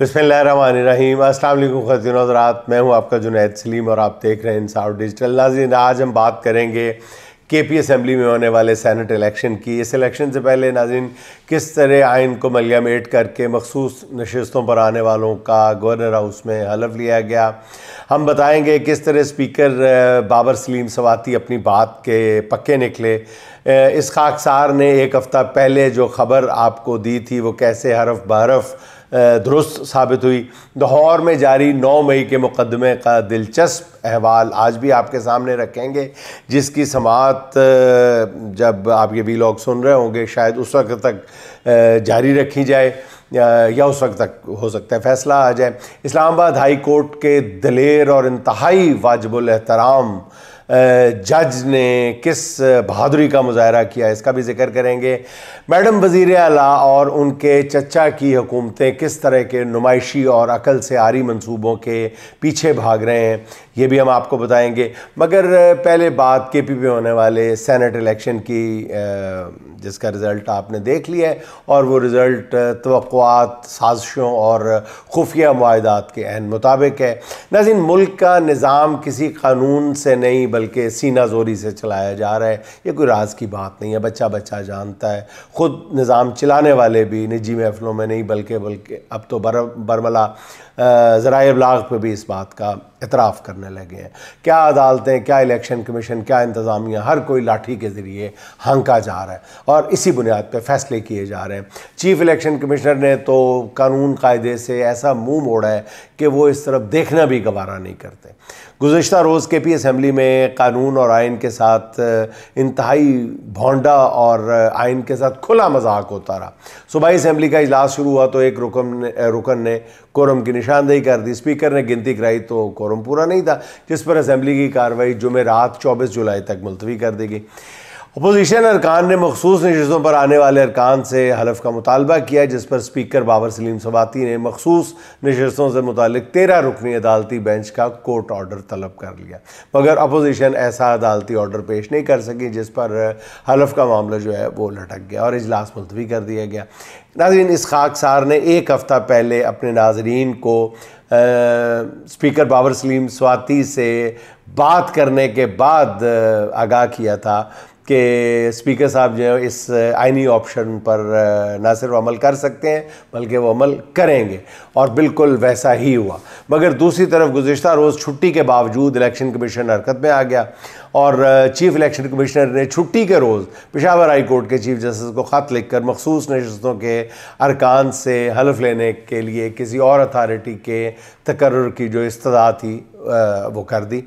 बिस्मिल्लाहिर्रहमानिर्रहीम। अस्सलाम वालेकुम ख़वातीन और हज़रात, मैं हूं आपका जुनैद सलीम और आप देख रहे हैं इंसाइड डिजिटल। नाज़रीन, आज हम बात करेंगे केपी असम्बली में होने वाले सेनेट इलेक्शन की। इस इलेक्शन से पहले नाज़रीन किस तरह आइन को मलियामेट करके मखसूस नशस्तों पर आने वालों का गवर्नर हाउस में हलफ लिया गया। हम बताएंगे किस तरह स्पीकर बाबर सलीम स्वाती अपनी बात के पक्के निकले। इस खाकसार ने एक हफ़्ता पहले जो ख़बर आपको दी थी वो कैसे हरफ बहरफ दुरुस्त साबित हुई। लाहौर में जारी 9 मई के मुकदमे का दिलचस्प अहवाल आज भी आपके सामने रखेंगे, जिसकी समाअत जब आप ये वीलॉग सुन रहे होंगे शायद उस वक्त तक जारी रखी जाए या उस वक्त तक हो सकता है फ़ैसला आ जाए। इस्लामाबाद हाई कोर्ट के दलेर और इंतहाई वाजिबुल एहतराम जज ने किस बहादुरी का मुजाहरा किया, इसका भी जिक्र करेंगे। मैडम वज़ीर आला और उनके चचा की हुकूमतें किस तरह के नुमाइशी और अकल से आरी मंसूबों के पीछे भाग रहे हैं, ये भी हम आपको बताएंगे। मगर पहले बात केपी में होने वाले सेनेट इलेक्शन की, जिसका रिज़ल्ट आपने देख लिया है और वो रिज़ल्ट तवक्कुआत, साजिशों और खुफिया मुआहदात के अहन मुताबिक है। नाज़रीन, मुल्क का निज़ाम किसी कानून से नहीं बल्कि सीना जोरी से चलाया जा रहा है। ये कोई राज की बात नहीं है, बच्चा बच्चा जानता है। ख़ुद निज़ाम चलाने वाले भी निजी महफिलों में नहीं बल्कि अब तो बरमला ज़राए इब्लाग पे भी इस बात का एतराफ़ करने लगे हैं। क्या अदालतें, क्या इलेक्शन कमीशन, क्या इंतज़ामिया, हर कोई लाठी के ज़रिए हाँका जा रहा है और इसी बुनियाद पर फ़ैसले किए जा रहे हैं। चीफ़ इलेक्शन कमिश्नर ने तो कानून कायदे से ऐसा मुँह मोड़ा है कि वो इस तरफ देखना भी गवारा नहीं करते। गुज़िश्ता रोज़ केपी असम्बली में कानून और आइन के साथ इंतहाई भोंडा और आइन के साथ खुला मजाक होता रहा। सूबाई असम्बली का इजलास शुरू हुआ तो एक रुकन ने कोरम की निशानदेही कर दी। स्पीकर ने गिनती कराई तो कोरम पूरा नहीं था, जिस पर असम्बली की कार्रवाई जुमेरात 24 जुलाई तक मुलतवी कर दी गई। अपोजिशन अरकान ने मखसूस नशस्तों पर आने वाले अरकान से हलफ का मुतालबा किया, जिस पर स्पीकर बाबर सलीम स्वाती ने मखसूस नशस्तों से मुतालिक 13 रुकनी अदालती बेंच का कोर्ट ऑर्डर तलब कर लिया, मगर अपोजिशन ऐसा अदालती ऑर्डर पेश नहीं कर सकी, जिस पर हलफ का मामला जो है वो लटक गया और इजलास मुलतवी कर दिया गया। नाज़रीन, इस खाकसार ने एक हफ़्ता पहले अपने नाजरीन को स्पीकर बाबर सलीम स्वाती से बात करने के बाद आगाह किया था कि स्पीकर साहब जो है इस आइनी ऑप्शन पर ना सिर्फ अमल कर सकते हैं बल्कि वो अमल करेंगे, और बिल्कुल वैसा ही हुआ। मगर दूसरी तरफ गुज़िश्ता रोज़ छुट्टी के बावजूद इलेक्शन कमीशन हरकत में आ गया और चीफ़ इलेक्शन कमिश्नर ने छुट्टी के रोज़ पेशावर हाई कोर्ट के चीफ जस्टिस को ख़त लिखकर मखसूस नशस्तों के अरकान से हलफ लेने के लिए किसी और अथार्टी के तकर्रुर की जो इस्तदा थी वो कर दी।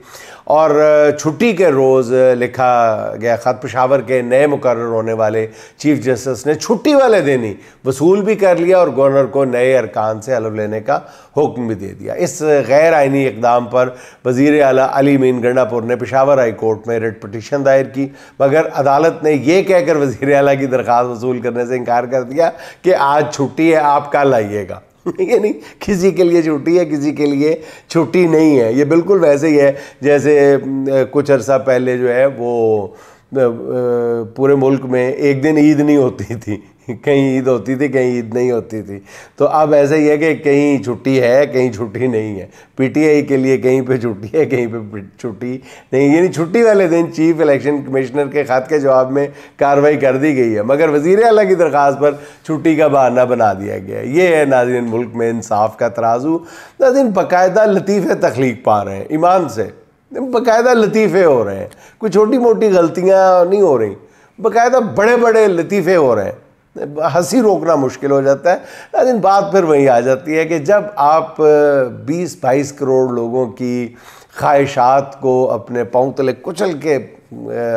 और छुट्टी के रोज़ लिखा गया ख़त पेशावर के नए मुकर्रर होने वाले चीफ जस्टिस ने छुट्टी वाले दिन ही वसूल भी कर लिया और गवर्नर को नए अरकान से हलफ लेने का हुक्म भी दे दिया। इस गैर आइनी इक़दाम पर वज़ीर आला अली मीन गंडापुर ने पेशावर हाई कोर्ट में रिट पटिशन दायर की, मगर अदालत ने यह कहकर वज़ीर आला की दरख्वास्त वसूल करने से इनकार कर दिया कि आज छुट्टी है, आप कल आइएगा। यानी किसी के लिए छुट्टी है, किसी के लिए छुट्टी नहीं है। ये बिल्कुल वैसे ही है जैसे कुछ अर्सा पहले जो है वो पूरे मुल्क में एक दिन ईद नहीं होती थी, कहीं ईद होती थी कहीं ईद नहीं होती थी। तो अब ऐसा ही है कि कहीं छुट्टी है कहीं छुट्टी नहीं है। पीटीआई के लिए कहीं पे छुट्टी है कहीं पे छुट्टी नहीं। यानी छुट्टी वाले दिन चीफ इलेक्शन कमिश्नर के ख़त के जवाब में कार्रवाई कर दी गई है, मगर वज़ीर आला की दरख्वास्त पर छुट्टी का बहाना बना दिया गया है। ये है नाज़रीन मुल्क में इंसाफ का तराजू। नाज़रीन, बाकायदा लतीफ़े तख्लीक पा रहे हैं, ईमान से बाकायदा लतीफ़े हो रहे हैं। कोई छोटी मोटी गलतियाँ नहीं हो रही, बाकायदा बड़े बड़े लतीफ़े हो रहे हैं। हंसी रोकना मुश्किल हो जाता है। लेकिन बात फिर वही आ जाती है कि जब आप 20-22 करोड़ लोगों की ख्वाहिशात को अपने पाँव तले कुचल के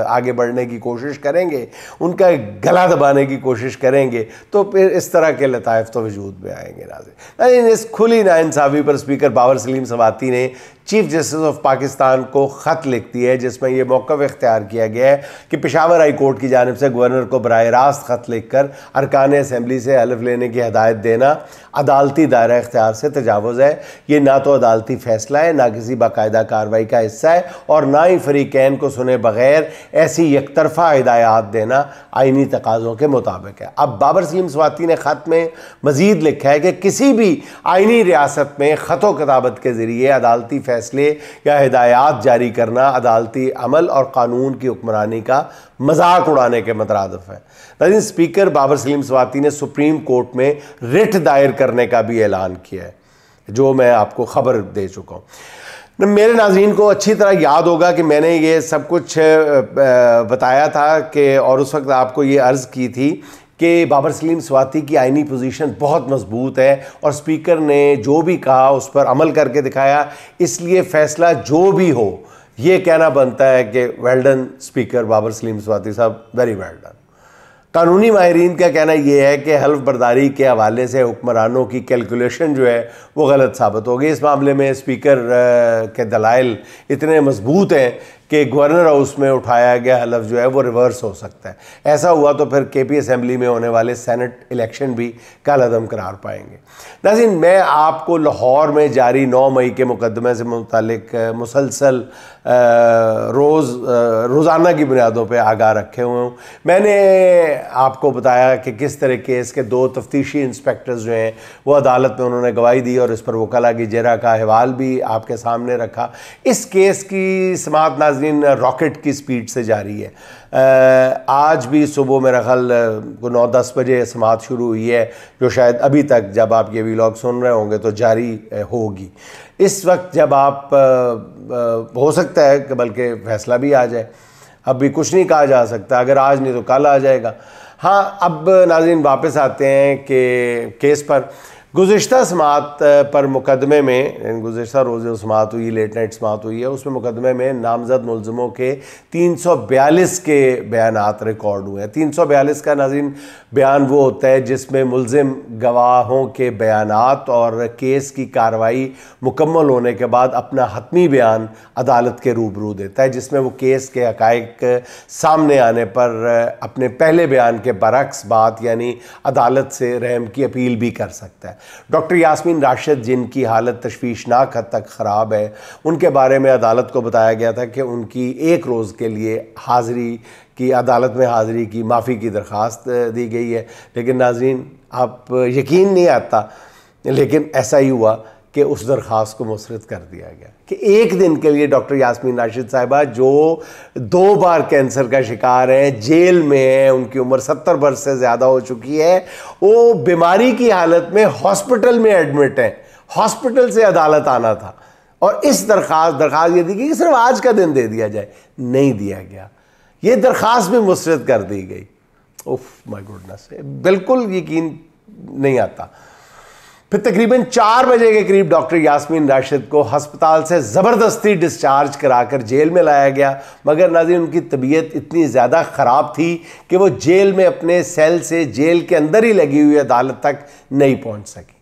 आगे बढ़ने की कोशिश करेंगे, उनका गला दबाने की कोशिश करेंगे, तो फिर इस तरह के लताइफ तो वजूद में आएंगे। नाज़रीन, इस खुली नाइंसाफ़ी पर स्पीकर बाबर सलीम स्वाती ने चीफ जस्टिस ऑफ पाकिस्तान को ख़त लिख दिया है, जिसमें यह मौक़िफ़ इख्तियार किया गया है कि पेशावर हाई कोर्ट की जानिब से गवर्नर को बराह रास्त ख़त लिख कर अरकान असम्बली से हलफ लेने की हदायत देना अदालती दायरा इख्तियार से तजावुज़ है। ये ना तो अदालती फ़ैसला है, ना किसी बाकायदा कार्रवाई का हिस्सा है और ना ही फ़रीक़ैन को सुने बगैर बग़ैर ऐसी एकतरफ़ा हिदायत देना आइनी तकाज़ों के मुताबिक है। अब बाबर सलीम स्वाति ने ख़त में मज़ीद लिखा है कि किसी भी आइनी रियासत में ख़तो किताबत के ज़रिए अदालती फ़ैसले या हिदायत जारी करना अदालती अमल और कानून की हुक्मरानी का मजाक उड़ाने के मतरादफ है। लेकिन स्पीकर बाबर सलीम स्वाति ने सुप्रीम कोर्ट में रिट दायर करने का भी ऐलान किया है, जो मैं आपको ख़बर दे चुका हूँ। मेरे नाज़रीन को अच्छी तरह याद होगा कि मैंने ये सब कुछ बताया था कि और उस वक्त आपको ये अर्ज़ की थी कि बाबर सलीम स्वाति की आइनी पोजीशन बहुत मजबूत है और स्पीकर ने जो भी कहा उस पर अमल करके दिखाया, इसलिए फ़ैसला जो भी हो ये कहना बनता है कि well done speaker Babar Salim Swati sahab, very well done. कानूनी माहिरीन का कहना यह है कि हल्फ बर्दारी के हवाले से हुक्मरानों की कैलकुलेशन जो है वो गलत साबित हो गई। इस मामले में स्पीकर के दलाइल इतने मजबूत हैं कि गवर्नर हाउस में उठाया गया हलफ जो है वो रिवर्स हो सकता है। ऐसा हुआ तो फिर केपी असेंबली में होने वाले सेनेट इलेक्शन भी कालादम करार पाएंगे। नाज़रीन, मैं आपको लाहौर में जारी 9 मई के मुकदमे से मुतालिक मुसलसल रोज़ाना की बुनियादों पर आगाह रखे हुए हूँ। मैंने आपको बताया कि किस तरह केस के 2 तफ्तीशी इंस्पेक्टर्स जो हैं वो अदालत में उन्होंने गवाही दी और इस पर वकला की जरा का अहवाल भी आपके सामने रखा। इस केस की समाअत नाज़रीन रॉकेट की स्पीड से जारी है। आज भी सुबह मेरा ख्याल 9-10 बजे समाअत शुरू हुई है, जो शायद अभी तक जब आप ये व्लॉग सुन रहे होंगे तो जारी होगी। इस वक्त जब आप हो सकता है कि बल्कि फ़ैसला भी आ जाए, अभी कुछ नहीं कहा जा सकता, अगर आज नहीं तो कल आ जाएगा। हाँ, अब नाज़रीन वापस आते हैं कि केस पर। गुज़िश्ता समाअत पर मुकदमे में, गुज़िश्ता रोज़ समाअत हुई, लेट नाइट समाअत हुई है, उसमें मुकदमे में नामज़द मुलज़िमों के 342 के बयानात रिकॉर्ड हुए हैं। 342 का नाज़रीन बयान वो होता है जिसमें मुलज़िम गवाहों के बयानात और केस की कार्रवाई मुकम्मल होने के बाद अपना हतमी बयान अदालत के रूबरू देता है, जिसमें वो केस के हक़ाइक़ सामने आने पर अपने पहले बयान के बरक्स बात यानी अदालत से रहम की अपील भी कर सकता है। डॉक्टर यास्मीन राशिद, जिनकी हालत तशवीशनाक हद तक ख़राब है, उनके बारे में अदालत को बताया गया था कि उनकी 1 रोज़ के लिए हाज़िरी की, अदालत में हाज़िरी की माफ़ी की दरख्वास्त दी गई है। लेकिन नाज़रीन, आप यकीन नहीं आता, लेकिन ऐसा ही हुआ कि उस दरख्वास्त को मुस्तरद कर दिया गया कि 1 दिन के लिए डॉक्टर यास्मीन राशिद साहिबा, जो 2 बार कैंसर का शिकार है, जेल में है, उनकी उम्र 70 वर्ष से ज़्यादा हो चुकी है, वो बीमारी की हालत में हॉस्पिटल में एडमिट है, हॉस्पिटल से अदालत आना था और इस दरख्वास्त ये दी कि सिर्फ आज का दिन दे दिया जाए, नहीं दिया गया। ये दरख्वास्त भी मुस्तरद कर दी गई। उफ माय गुडनेस, बिल्कुल यकीन नहीं आता। फिर तकरीबन 4 बजे के करीब डॉक्टर यास्मीन राशिद को हस्पताल से ज़बरदस्ती डिस्चार्ज कराकर जेल में लाया गया, मगर नाज़रीन उनकी तबीयत इतनी ज़्यादा ख़राब थी कि वो जेल में अपने सेल से जेल के अंदर ही लगी हुई अदालत तक नहीं पहुंच सकी।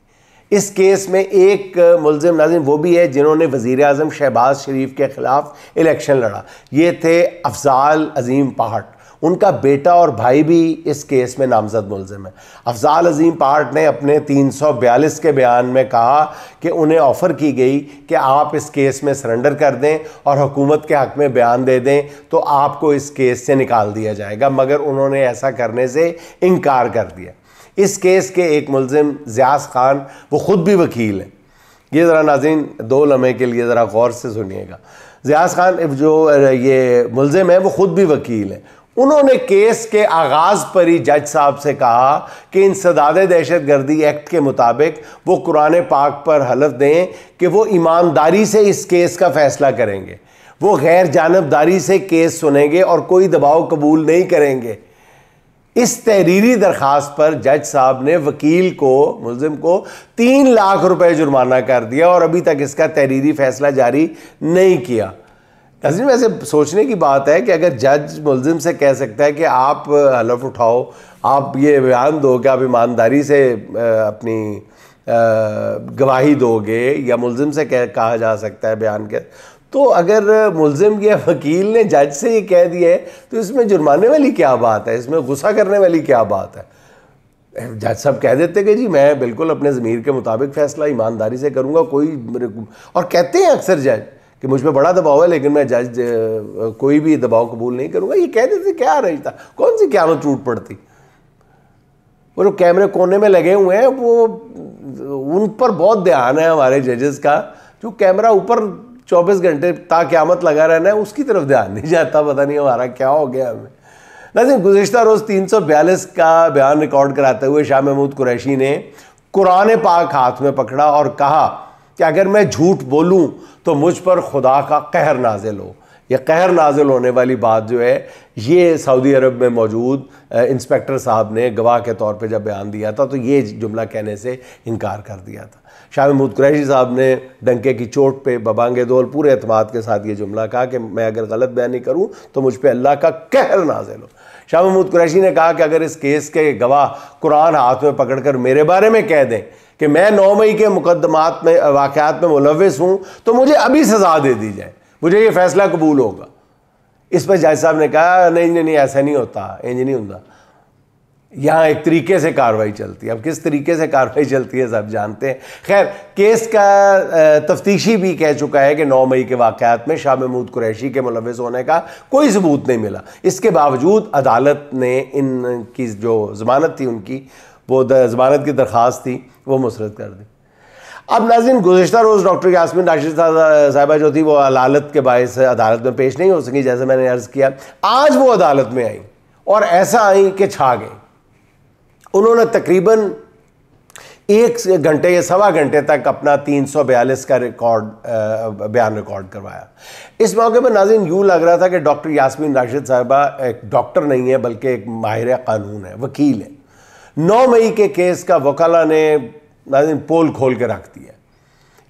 इस केस में एक मुलज़िम नाज़रीन वो भी है जिन्होंने वज़ीर आज़म शहबाज शरीफ के ख़िलाफ़ इलेक्शन लड़ा, ये थे अफजाल अज़ीम पहाट। उनका बेटा और भाई भी इस केस में नामज़द मुलज़िम है। अफजाल अज़ीम पहाट ने अपने 342 के बयान में कहा कि उन्हें ऑफ़र की गई कि आप इस केस में सरेंडर कर दें और हुकूमत के हक़ में बयान दे दें तो आपको इस केस से निकाल दिया जाएगा, मगर उन्होंने ऐसा करने से इनकार कर दिया। इस केस के एक मुलज़िम ज़ियास खान, वो ख़ुद भी वकील हैं। ये ज़रा नाज़रीन 2 लम्हे के लिए ज़रा गौर से सुनिएगा। ज़ियास खान जो ये मुलज़िम है वो ख़ुद भी वकील हैं। उन्होंने केस के आगाज़ पर ही जज साहब से कहा कि इंसदाद दहशत गर्दी एक्ट के मुताबिक वो कुरान पाक पर हलफ दें कि वो ईमानदारी से इस केस का फ़ैसला करेंगे, वो गैर जानबदारी से केस सुनेंगे और कोई दबाव कबूल नहीं करेंगे। इस तहरीरी दरख्वास्त पर जज साहब ने वकील को, मुलज़िम को 3 लाख रुपए जुर्माना कर दिया और अभी तक इसका तहरीरी फ़ैसला जारी नहीं किया। नाज़रीन, वैसे सोचने की बात है कि अगर जज मुलज़िम से कह सकता है कि आप हलफ उठाओ, आप ये बयान दो कि आप ईमानदारी से अपनी गवाही दोगे, या मुलज़िम से कहा जा सकता है बयान के, तो अगर मुलज़िम या वकील ने जज से ये कह दिया है तो इसमें जुर्माने वाली क्या बात है, इसमें गुस्सा करने वाली क्या बात है। जज साहब कह देते कि जी मैं बिल्कुल अपने ज़मीर के मुताबिक फ़ैसला ईमानदारी से करूँगा, कोई और कहते हैं अक्सर जज कि मुझ पर बड़ा दबाव है लेकिन मैं जज कोई भी दबाव कबूल नहीं करूँगा, ये कह देते क्या रही था, कौन सी क़यामत टूट पड़ती। वो जो कैमरे कोने में लगे हुए हैं वो उन पर बहुत ध्यान है हमारे जजेस का, जो कैमरा ऊपर 24 घंटे ता क़यामत लगा रहना है उसकी तरफ ध्यान नहीं जाता, पता नहीं हमारा क्या हो गया हमें। लेकिन गुज़िश्ता रोज़ 342 का बयान रिकॉर्ड कराते हुए शाह महमूद कुरैशी ने कुरान पाक हाथ में पकड़ा और कहा कि अगर मैं झूठ बोलूं तो मुझ पर खुदा का कहर नाजिल हो। यह कहर नाजिल होने वाली बात जो है ये सऊदी अरब में मौजूद इंस्पेक्टर साहब ने गवाह के तौर पे जब बयान दिया था तो ये जुमला कहने से इनकार कर दिया था। शाह महमूद कुरैशी साहब ने डंके की चोट पे बबांगे दोल पूरे एतमाद के साथ ये जुमला कहा कि मैं अगर गलत बयानी करूं तो मुझ पर अल्लाह का कहर नाजिल हो। शाह महमूद कुरैशी ने कहा कि अगर इस केस के गवाह कुरान हाथ में पकड़कर मेरे बारे में कह दें कि मैं 9 मई के मुकदमात में वाक़यात में मुलव्विस हूँ तो मुझे अभी सज़ा दे दी जाए, मुझे ये फैसला कबूल होगा। इस पर जज साहब ने कहा नहीं ऐसा नहीं होता, इंज नहीं होता, यहाँ एक तरीके से कार्रवाई चलती है। अब किस तरीके से कार्रवाई चलती है सब जानते हैं। खैर केस का तफ्तीशी भी कह चुका है कि 9 मई के वाक़यात में शाह महमूद कुरैशी के मुलव्विस होने का कोई सबूत नहीं मिला। इसके बावजूद अदालत ने इनकी जो ज़मानत थी उनकी वो ज़मानत की दरख्वास्त थी वो मुस्तरद कर दी। अब नाज़रीन गुज़िश्ता रोज़ डॉक्टर यास्मीन राशिद साहिबा जो थी वो अदालत के बायस अदालत में पेश नहीं हो सकी, जैसे मैंने अर्ज़ किया। आज वो अदालत में आई और ऐसा आई कि छा गई। उन्होंने तकरीबन 1 घंटे या सवा घंटे तक अपना 342 का बयान रिकॉर्ड करवाया। इस मौके पर नाज़रीन यूँ लग रहा था कि डॉक्टर यास्मीन राशिद साहिबा एक डॉक्टर नहीं है बल्कि एक माहिर कानून है, वकील है। 9 मई के केस का वकाला ने नाज़रीन पोल खोल के रख दिया।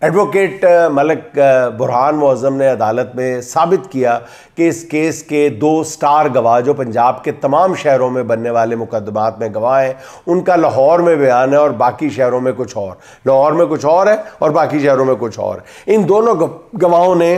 एडवोकेट मलिक बुरहान मुअज़्ज़म ने अदालत में साबित किया कि इस केस के 2 स्टार गवाह जो पंजाब के तमाम शहरों में बनने वाले मुकदमात में गवाह हैं, उनका लाहौर में बयान है और बाकी शहरों में कुछ और, लाहौर में कुछ और है और बाकी शहरों में कुछ और। इन दोनों गवाहों ने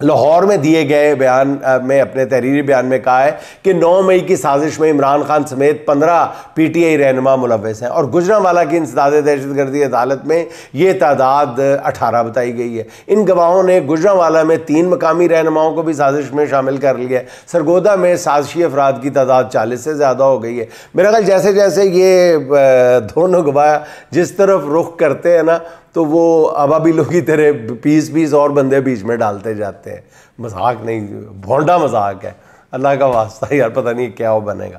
लाहौर में दिए गए बयान में अपने तहरीरी बयान में कहा है कि 9 मई की साजिश में इमरान खान समेत 15 PTI रहनुमा मुलव्विस हैं और गुजरांवाला की इंसदाद दहशतगर्दी अदालत में ये तादाद 18 बताई गई है। इन गवाहों ने गुजरांवाला में 3 मकामी रहनुमाओं को भी साजिश में शामिल कर लिया है। सरगोदा में साजिशी अफराद की तादाद 40 से ज़्यादा हो गई है। मेरा ख्याल जैसे जैसे ये दोनों गवाह जिस तरफ रुख करते हैं ना तो वो अबाबिलों की तरह 20 और बंदे बीच में डालते जाते हैं। मजाक नहीं, भोंडा मजाक है, अल्लाह का वास्ता यार, पता नहीं क्या वो बनेगा।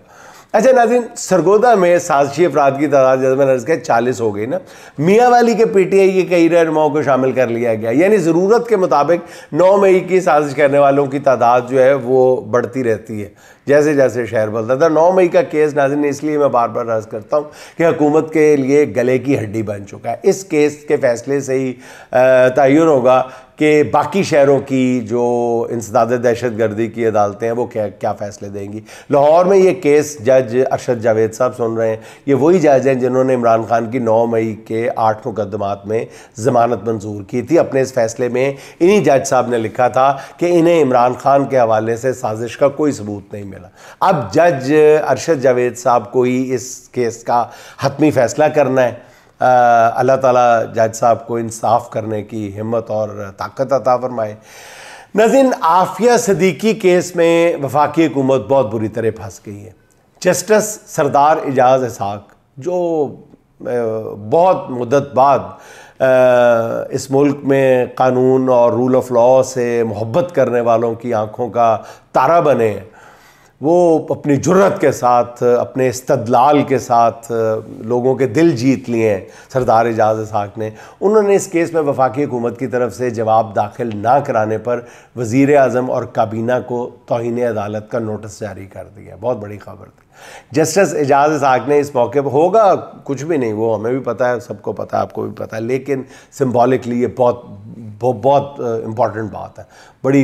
अच्छा नाज़रीन, सरगोदा में साजिशी अफराद की तादाद जैसे मैंने अर्ज़ किया 40 हो गई ना। मियाँ वाली के PTI के कई रहनुमाओं को शामिल कर लिया गया, यानी ज़रूरत के मुताबिक 9 मई की साजिश करने वालों की तादाद जो है वो बढ़ती रहती है जैसे जैसे शहर बदलता था। 9 मई का केस नाज़रीन इसलिए मैं बार बार अर्ज़ करता हूँ कि हुकूमत के लिए गले की हड्डी बन चुका है। इस केस के फैसले से ही तयन होगा कि बाकी शहरों की जो इंसदाद दहशतगर्दी की अदालतें हैं वो क्या फ़ैसले देंगी। लाहौर में ये केस जज अरशद जावेद साहब सुन रहे हैं। ये वही जज हैं जिन्होंने इमरान खान की 9 मई के 8 मुकदमात में ज़मानत मंजूर की थी। अपने इस फैसले में इन्हीं जज साहब ने लिखा था कि इन्हें इमरान खान के हवाले से साजिश का कोई सबूत नहीं मिला। अब जज अरशद जावेद साहब को ही इस केस का हतमी फ़ैसला करना है। अल्लाह ताला जज साहब को इंसाफ करने की हिम्मत और ताकत अता फरमाए। नाज़रीन, आफिया सदीकी केस में वफाकी हुकूमत बहुत बुरी तरह फंस गई है। जस्टिस सरदार एजाज इसहाक जो बहुत मुद्दत बाद इस मुल्क में कानून और रूल ऑफ लॉ से मोहब्बत करने वालों की आँखों का तारा बने हैं, वो अपनी जुर्रत के साथ, अपने इस्तदलाल के साथ लोगों के दिल जीत लिए हैं। सरदार एजाज इसहाक ने, उन्होंने इस केस में वफाकी हुकूमत की तरफ से जवाब दाखिल ना कराने पर वज़ीर आज़म और काबीना को तौहीन अदालत का नोटिस जारी कर दिया। बहुत बड़ी खबर थी। जस्टिस एजाज इसहाक ने इस मौके पर, होगा कुछ भी नहीं, वो हमें भी पता है, सबको पता है, आपको भी पता है, लेकिन सिम्बॉलिकली ये बहुत इम्पॉर्टेंट बात है,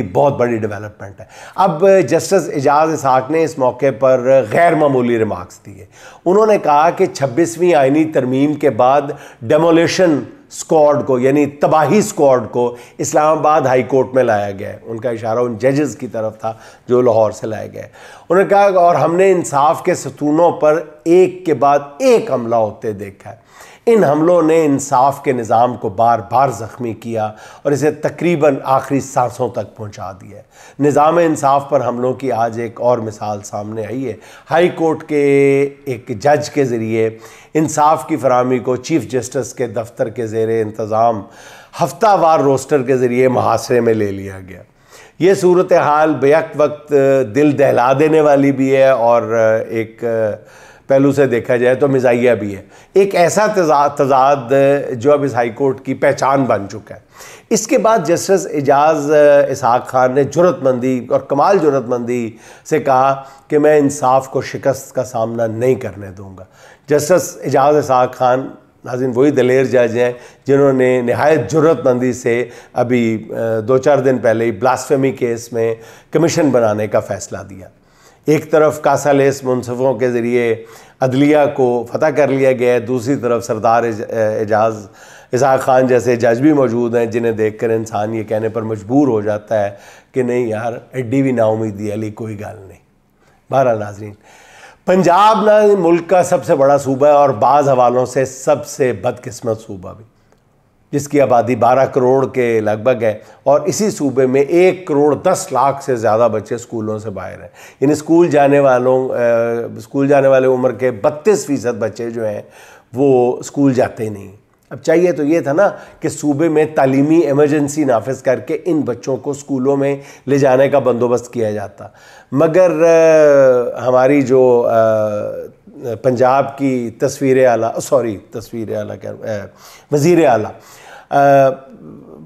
बहुत बड़ी डेवलपमेंट है। अब जस्टिस एजाज इसहाक ने इस मौके पर गैर मामूली रिमार्क्स दिए। उन्होंने कहा कि 26वीं आइनी तरमीम के बाद डेमोलिशन स्क्वाड को, यानी तबाही स्क्वाड को इस्लामाबाद हाई कोर्ट में लाया गया है। उनका इशारा उन जजेस की तरफ था जो लाहौर से लाए गए। उन्होंने कहा और हमने इंसाफ के सतूनों पर एक के बाद एक हमला होते देखा है। इन हमलों ने इंसाफ के निज़ाम को बार बार ज़ख्मी किया और इसे तकरीबन आखिरी सांसों तक पहुंचा दिया है। निज़ाम इंसाफ पर हमलों की आज एक और मिसाल सामने आई है। हाई कोर्ट के एक जज के ज़रिए इंसाफ की फराहमी को चीफ जस्टिस के दफ्तर के ज़ेरे इंतज़ाम हफ्तावार रोस्टर के ज़रिए मुहासरे में ले लिया गया। ये सूरत हाल बेक वक्त दिल दहला देने वाली भी है और एक पहलू से देखा जाए तो मिजाइया भी है। एक ऐसा तजाद जो अब इस हाई कोर्ट की पहचान बन चुका है। इसके बाद जस्टिस एजाज इसहाक खान ने जुर्रतमंदी और कमाल जुर्रतमंदी से कहा कि मैं इंसाफ को शिकस्त का सामना नहीं करने दूंगा। जस्टिस एजाज इसहाक खान नाज़रीन वही दलेर जज हैं जिन्होंने नहायत जुर्रतमंदी से अभी 2-4 दिन पहले ही ब्लास्फेमी केस में कमीशन बनाने का फ़ैसला दिया। एक तरफ कासालेस मुनसिफों के ज़रिए अदलिया को फतह कर लिया गया है, दूसरी तरफ सरदार एजाज इसहाक खान जैसे जज भी मौजूद हैं जिन्हें देखकर इंसान ये कहने पर मजबूर हो जाता है कि नहीं यार, एड्डी भी नाउमीदी अली कोई गल नहीं। बहरहाल नाज़रीन, पंजाब ना मुल्क का सबसे बड़ा सूबा है और बाज़ हवालों से सबसे बदकिस्मत सूबा भी, जिसकी आबादी 12 करोड़ के लगभग है और इसी सूबे में 1 करोड़ 10 लाख से ज़्यादा बच्चे स्कूलों से बाहर हैं। यानी स्कूल जाने वाले उम्र के 32% बच्चे जो हैं वो स्कूल जाते ही नहीं। अब चाहिए तो ये था ना कि सूबे में तालीमी इमरजेंसी नाफिज करके इन बच्चों को स्कूलों में ले जाने का बंदोबस्त किया जाता, मगर हमारी जो पंजाब की वज़ीर आला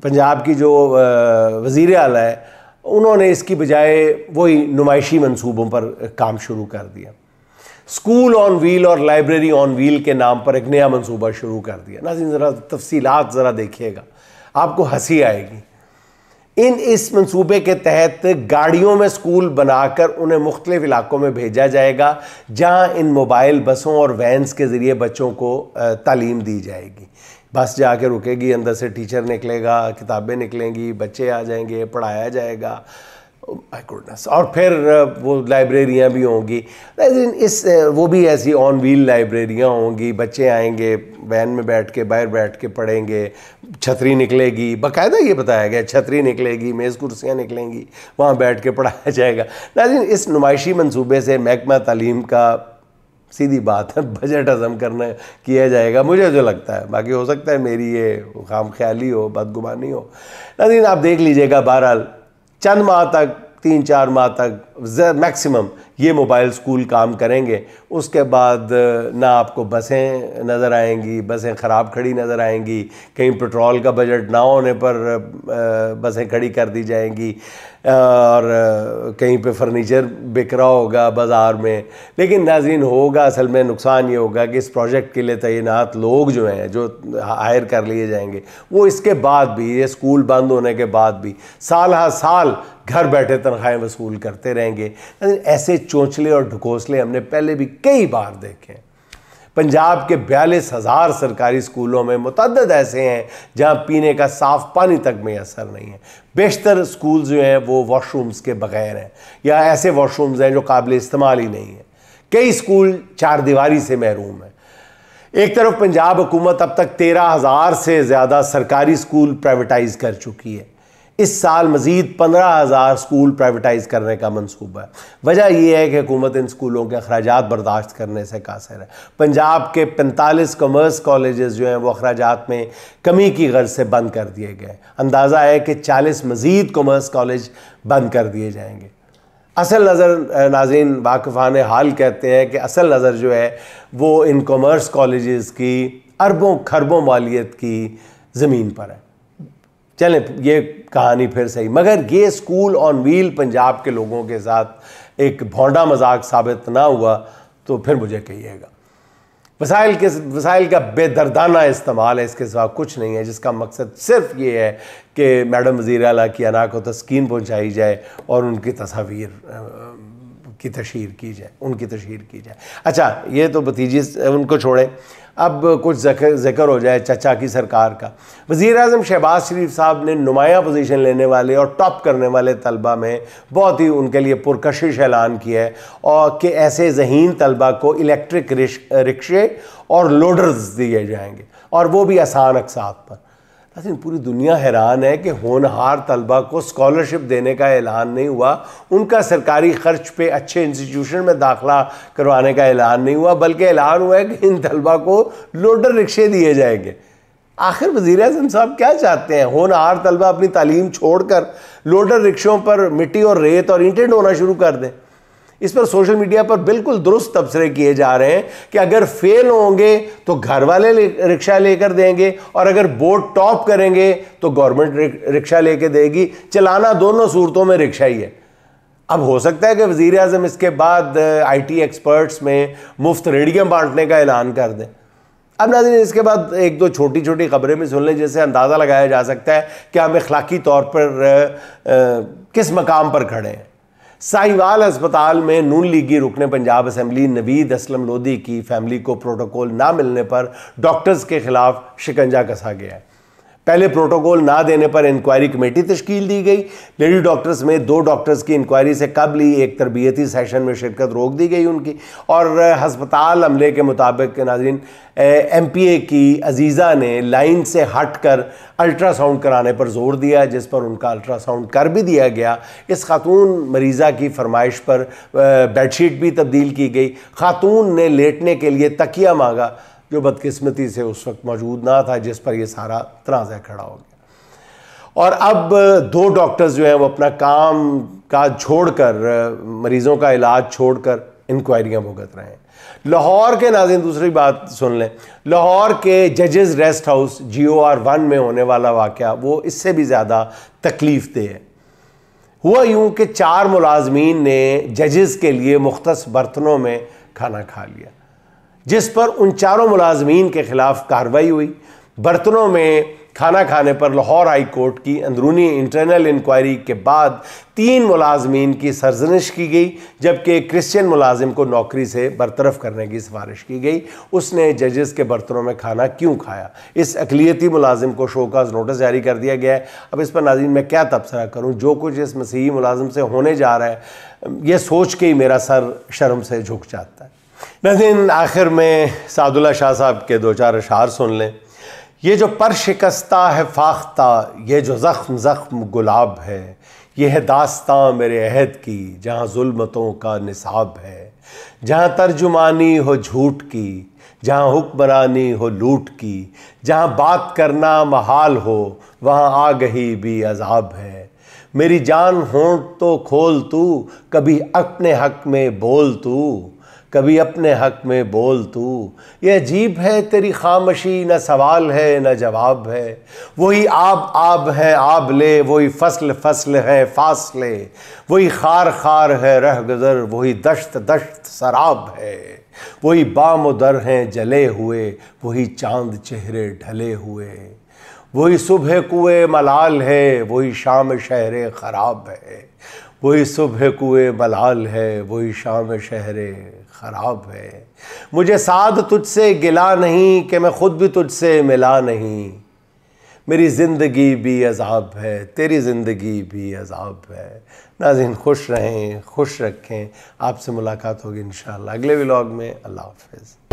पंजाब की जो वज़ीर आला है, उन्होंने इसकी बजाय वही नुमाइशी मंसूबों पर काम शुरू कर दिया। स्कूल ऑन व्हील और लाइब्रेरी ऑन व्हील के नाम पर एक नया मंसूबा शुरू कर दिया। नाज़रीन ज़रा तफसीलात ज़रा देखिएगा, आपको हंसी आएगी। इस मंसूबे के तहत गाड़ियों में स्कूल बनाकर उन्हें मुख्तलिफ इलाकों में भेजा जाएगा जहां इन मोबाइल बसों और वैन्स के ज़रिए बच्चों को तालीम दी जाएगी। बस जाके रुकेगी, अंदर से टीचर निकलेगा, किताबें निकलेंगी, बच्चे आ जाएंगे, पढ़ाया जाएगा। My goodness. और फिर वो लाइब्रेरियाँ भी होंगी, वो भी ऐसी ऑन व्हील लाइब्रेरियाँ होंगी। बच्चे आएंगे, वैन में बैठ के बाहर बैठ के पढ़ेंगे, छतरी निकलेगी, बाकायदा ये बताया गया छतरी निकलेगी, मेज़ कुर्सियाँ निकलेंगी, वहाँ बैठ के पढ़ाया जाएगा। नाज़रीन, इस नुमाइशी मंसूबे से महकमा तालीम का सीधी बात है बजट हज़म करना किया जाएगा, मुझे जो लगता है। बाकी हो सकता है मेरी ये खाम ख्याली हो, बदगुमानी हो। नाज़रीन आप देख लीजिएगा, बहरहाल चंद माह तक, 3-4 माह तक मैक्सिमम ये मोबाइल स्कूल काम करेंगे। उसके बाद ना आपको बसें नज़र आएंगी, बसें ख़राब खड़ी नज़र आएंगी, कहीं पेट्रोल का बजट ना होने पर बसें खड़ी कर दी जाएंगी और कहीं पे फर्नीचर बिक रहा होगा बाज़ार में। लेकिन नाज़रीन होगा, असल में नुकसान ये होगा कि इस प्रोजेक्ट के लिए तैनात लोग जो हैं, जो हायर कर लिए जाएंगे, वो इसके बाद भी, ये स्कूल बंद होने के बाद भी साल हर साल घर बैठे तनख्वाहें वसूल करते रहेंगे। ऐसे चोंचले और ढकोसले हमने पहले भी कई बार देखे हैं। पंजाब के 42,000 सरकारी स्कूलों में मुतअद्दिद ऐसे हैं जहां पीने का साफ पानी तक मैसर नहीं है। बेशतर स्कूल जो हैं वो वॉशरूम्स के बगैर हैं या ऐसे वॉशरूम्स हैं जो काबिल इस्तेमाल ही नहीं है। कई स्कूल चार दीवारी से महरूम है। एक तरफ पंजाब हुकूमत अब तक 13,000 से ज़्यादा सरकारी स्कूल प्राइवेटाइज कर चुकी है। इस साल मज़ीद 15,000 स्कूल प्राइवेटाइज करने का मंसूबा है। वजह यह है कि हुकूमत इन स्कूलों के अखराजात बर्दाश्त करने से कासिर है। पंजाब के 45 कॉमर्स कॉलेजेस जो हैं वो अखराजात में कमी की गर्ज से बंद कर दिए गए। अंदाज़ा है कि 40 मज़ीद कॉमर्स कॉलेज बंद कर दिए जाएंगे। असल नज़र, नाज़रीन वाक़िफ़ाने हाल कहते हैं कि असल नज़र जो है वो इन कॉमर्स कॉलेजेस की अरबों खरबों मालियत की ज़मीन पर है। चलें, ये कहानी फिर सही, मगर ये स्कूल ऑन व्हील पंजाब के लोगों के साथ एक भौंडा मजाक साबित ना हुआ तो फिर मुझे कहिएगा। वसाइल का बेदर्दाना इस्तेमाल है, इसके सिवा कुछ नहीं है, जिसका मकसद सिर्फ ये है कि मैडम वज़ीर आला की अना को तस्कीन पहुँचाई जाए और उनकी तस्वीर की तशहीर की जाए, उनकी तशहीर की जाए। अच्छा, ये तो भतीजी, उनको छोड़ें। अब कुछ जिक्र हो जाए चचा की सरकार का। वज़ीर-ए-आज़म शहबाज शरीफ साहब ने नुमाया पोजीशन लेने वाले और टॉप करने वाले तलबा में बहुत ही उनके लिए पुरकशिश ऐलान किया है और कि ऐसे ज़हीन तलबा को इलेक्ट्रिक रिक्शे और लोडर्स दिए जाएंगे और वो भी आसान अक़सात पर। लेकिन पूरी दुनिया हैरान है कि होनहार तलबा को स्कॉलरशिप देने का ऐलान नहीं हुआ, उनका सरकारी खर्च पे अच्छे इंस्टीट्यूशन में दाखिला करवाने का ऐलान नहीं हुआ, बल्कि ऐलान हुआ है कि इन तलबा को लोडर रिक्शे दिए जाएंगे। आखिर वज़ीर-ए-आज़म साहब क्या चाहते हैं? होनहार तलबा अपनी तालीम छोड़कर लोडर रिक्शों पर मिट्टी और रेत और ईंटें ढोना शुरू कर दें। इस पर सोशल मीडिया पर बिल्कुल दुरुस्त तबसरे किए जा रहे हैं कि अगर फेल होंगे तो घर वाले रिक्शा लेकर देंगे और अगर बोर्ड टॉप करेंगे तो गवर्नमेंट रिक्शा लेकर देगी। चलाना दोनों सूरतों में रिक्शा ही है। अब हो सकता है कि वज़ीर-ए-आज़म इसके बाद IT एक्सपर्ट्स में मुफ्त रेडियम बांटने का ऐलान कर दें। अब नाज़रीन, इसके बाद एक दो छोटी छोटी खबरें भी सुन लें जिससे अंदाज़ा लगाया जा सकता है कि हम अखलाकी तौर पर किस मकाम पर खड़े हैं। साहिवाल अस्पताल में नून लीगी रुकने पंजाब असम्बली नवीद असलम लोधी की फैमिली को प्रोटोकॉल ना मिलने पर डॉक्टर्स के खिलाफ शिकंजा कसा गया है। पहले प्रोटोकॉल ना देने पर इंक्वायरी कमेटी तश्कील दी गई। लेडी डॉक्टर्स में 2 डॉक्टर्स की इंक्वायरी से कबल ही एक तरबियती सेशन में शिरकत रोक दी गई उनकी। और हस्पताल अमले के मुताबिक नाज़रीन MPA की अजीज़ा ने लाइन से हट कर अल्ट्रासाउंड कराने पर जोर दिया, जिस पर उनका अल्ट्रासाउंड कर भी दिया गया। इस खातून मरीज़ा की फरमाइश पर बेडशीट भी तब्दील की गई। खातून ने लेटने के लिए तकिया मांगा जो बदकिस्मती से उस वक्त मौजूद ना था, जिस पर यह सारा तनाज़ा खड़ा हो गया। और अब 2 डॉक्टर्स जो हैं वो अपना काम काज छोड़कर, मरीज़ों का इलाज छोड़कर इंक्वायरियाँ भुगत रहे हैं। लाहौर के नाज़रीन दूसरी बात सुन लें, लाहौर के जजेस रेस्ट हाउस GOR 1 में होने वाला वाक़या वो इससे भी ज़्यादा तकलीफ़ दे है। हुआ यूँ कि 4 मुलाजमीन ने जजेस के लिए मुख्तस बर्तनों में खाना खा लिया, जिस पर उन 4 मुलाजमीन के खिलाफ कार्रवाई हुई। बर्तनों में खाना खाने पर लाहौर हाई कोर्ट की अंदरूनी इंटरनल इंक्वायरी के बाद 3 मुलाजमीन की सरजनिश की गई, जबकि एक क्रिश्चियन मुलाजिम को नौकरी से बरतरफ करने की सिफारिश की गई। उसने जजेस के बर्तनों में खाना क्यों खाया? इस अकलियती मुलाजिम को शोकाज नोटिस जारी कर दिया गया है। अब इस पर नाज़रीन मैं क्या तबसरा करूँ? जो कुछ इस मसीही मुलाजिम से होने जा रहा है, यह सोच के ही मेरा सर शर्म से झुक जाता है। नाज़रीन, आखिर में सादुल्ला शाह साहब के 2-4 अशार सुन लें। ये जो पर शिकस्ता है फाख्ता, ये जो ज़ख्म ज़ख्म गुलाब है, ये है दास्तां मेरे अहद की जहाँ जुल्मतों का निसाब है। जहाँ तर्जुमानी हो झूठ की, जहाँ हुक्मरानी हो लूट की, जहाँ बात करना महाल हो, वहाँ आगही भी अजाब है। मेरी जान होंठ तो खोल तू, कभी अपने हक में बोल तू, कभी अपने हक में बोल तू। ये अजीब है तेरी खामोशी, न सवाल है न जवाब है। वही आब आब है आब ले, वही फसल फसल है फासले, वही खार खार है रह गुज़र, वही दश्त दश्त शराब है। वही बाम दर हैं जले हुए, वही चांद चेहरे ढले हुए। वही सुबह कुएं मलाल है, वही शाम शहरे ख़राब है। वही सुबह कुएं मलाल है, वही शाम शहरे ख़राब है। मुझे साद तुझसे गिला नहीं कि मैं ख़ुद भी तुझसे मिला नहीं। मेरी ज़िंदगी भी अज़ाब है, तेरी ज़िंदगी भी अज़ाब है। नाज़रीन, खुश रहें, खुश रखें। आपसे मुलाकात होगी इंशाअल्लाह अगले व्लॉग में। अल्लाह हाफ़िज़।